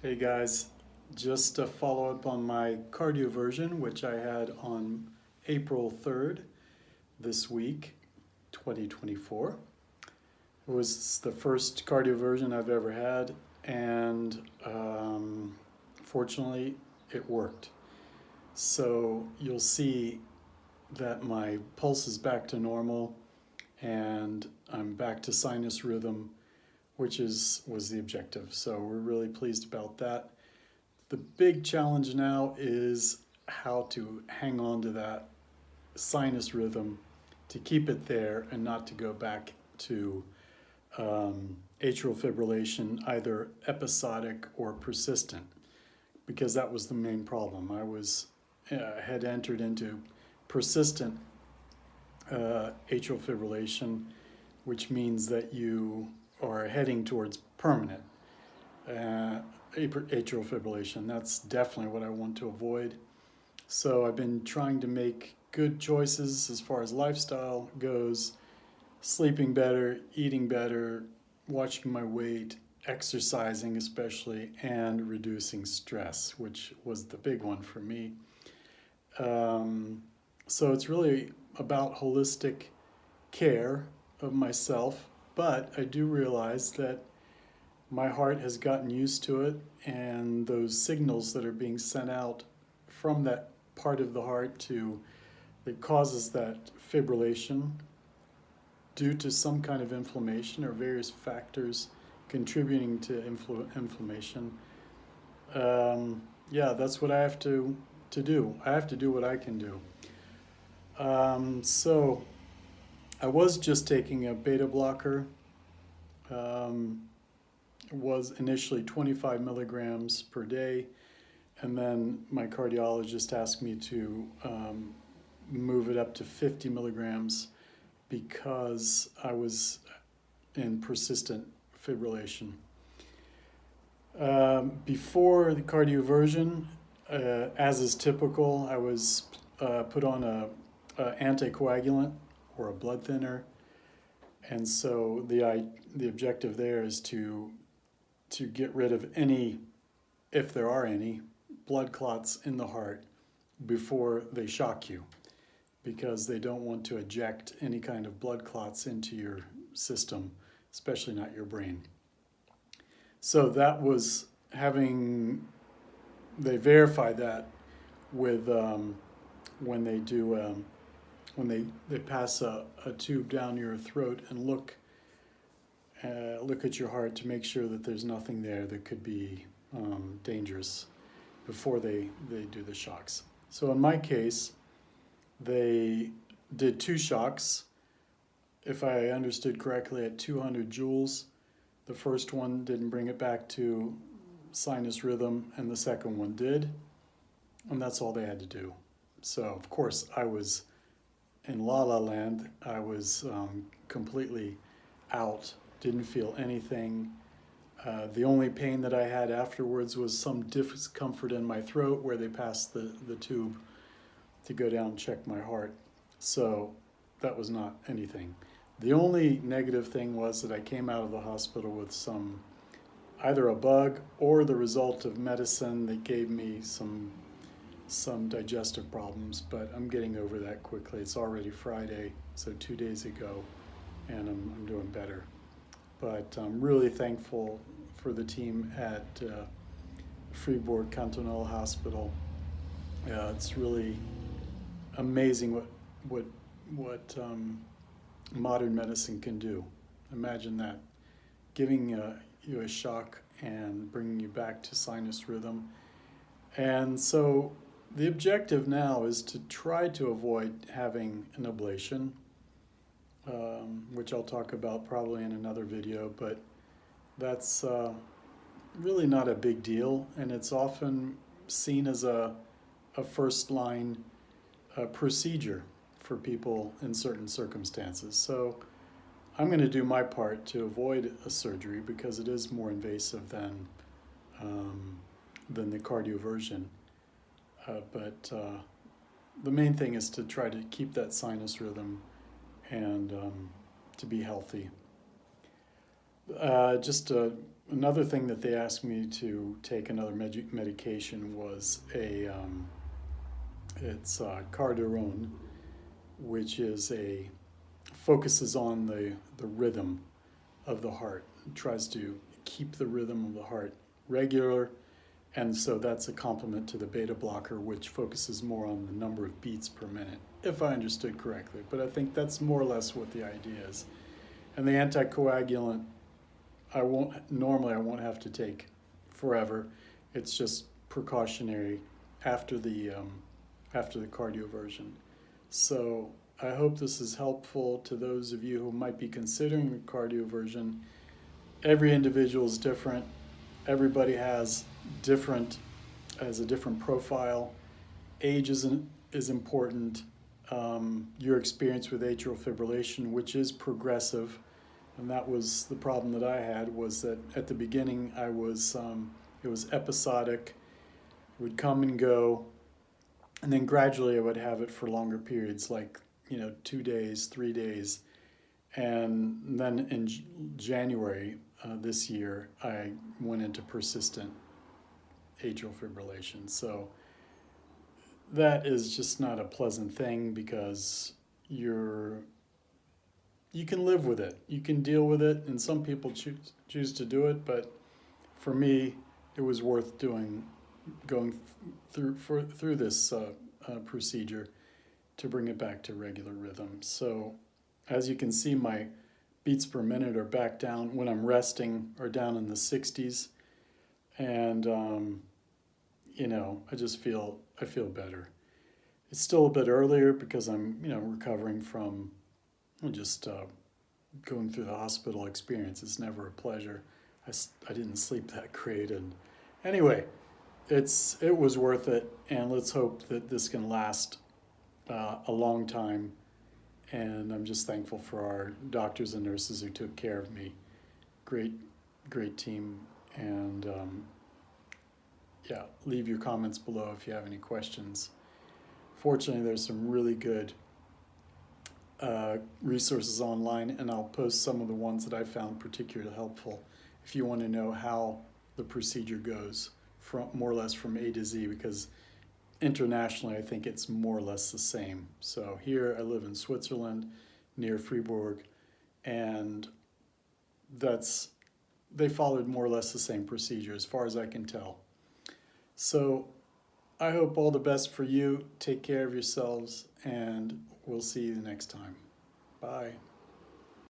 Hey guys, just a follow up on my Cardioversion, which I had on April 3rd this week, 2024. It was the first Cardioversion I've ever had, and fortunately, it worked. So you'll see that my pulse is back to normal, and I'm back to sinus rhythm, which was the objective. So we're really pleased about that. The big challenge now is how to hang on to that sinus rhythm, to keep it there and not to go back to atrial fibrillation, either episodic or persistent, because that was the main problem. I had entered into persistent atrial fibrillation, which means that you are heading towards permanent atrial fibrillation. That's definitely what I want to avoid. So I've been trying to make good choices as far as lifestyle goes, sleeping better, eating better, watching my weight, exercising especially, and reducing stress, which was the big one for me. So it's really about holistic care of myself, but I do realize that my heart has gotten used to it, and those signals that are being sent out from that part of the heart that causes that fibrillation due to some kind of inflammation or various factors contributing to inflammation. Yeah, that's what I have to do. I have to do what I can do. So I was just taking a beta blocker. Was initially 25 milligrams per day, and then my cardiologist asked me to move it up to 50 milligrams because I was in persistent fibrillation. Before the cardioversion, as is typical, I was put on a anticoagulant or a blood thinner, and so the objective there is to get rid of any, if there are any, blood clots in the heart before they shock you, because they don't want to eject any kind of blood clots into your system, especially not your brain. So that was they verified that with when they do when they pass a tube down your throat and look at your heart to make sure that there's nothing there that could be dangerous before they do the shocks. So in my case, they did 2 shocks, if I understood correctly, at 200 joules. The first one didn't bring it back to sinus rhythm, and the second one did, and that's all they had to do. So of course I was in la la land. I was completely out, didn't feel anything. The only pain that I had afterwards was some discomfort in my throat where they passed the tube to go down and check my heart. So that was not anything. The only negative thing was that I came out of the hospital with either a bug or the result of medicine that gave me some digestive problems, but I'm getting over that quickly. It's already Friday, so 2 days ago, and I'm doing better. But I'm really thankful for the team at Fribourg Cantonal Hospital. It's really amazing what modern medicine can do. Imagine that, giving you a shock and bringing you back to sinus rhythm. And so the objective now is to try to avoid having an ablation, which I'll talk about probably in another video, but that's really not a big deal, and it's often seen as a first-line procedure for people in certain circumstances. So I'm going to do my part to avoid a surgery because it is more invasive than the cardioversion. But the main thing is to try to keep that sinus rhythm and to be healthy. Just another thing that they asked me to take another medication was it's Cordarone, which is focuses on the rhythm of the heart. It tries to keep the rhythm of the heart regular, and so that's a complement to the beta blocker, which focuses more on the number of beats per minute, if I understood correctly. But I think that's more or less what the idea is. And the anticoagulant, I won't have to take forever. It's just precautionary after the cardioversion. So I hope this is helpful to those of you who might be considering the cardioversion. Every individual is different. Everybody has a different profile. Age is important. Your experience with atrial fibrillation, which is progressive, and that was the problem that I had, was that at the beginning it was episodic, it would come and go, and then gradually I would have it for longer periods, like 2 days, 3 days, and then in January this year I went into persistent atrial fibrillation. So that is just not a pleasant thing, because you can live with it, you can deal with it, and some people choose to do it, but for me it was worth going through this procedure to bring it back to regular rhythm. So as you can see, my beats per minute are back down when I'm resting, are down in the 60s, and I feel better. It's still a bit earlier because I'm recovering from just going through the hospital experience. It's never a pleasure. I didn't sleep that great, and anyway, it was worth it, and let's hope that this can last a long time. And I'm just thankful for our doctors and nurses who took care of me. Great team. And leave your comments below if you have any questions. Fortunately, there's some really good resources online, and I'll post some of the ones that I found particularly helpful if you want to know how the procedure goes, more or less from A to Z, because internationally I think it's more or less the same. So here I live in Switzerland near Fribourg, and they followed more or less the same procedure as far as I can tell. So I hope all the best for you. Take care of yourselves, and we'll see you next time. Bye.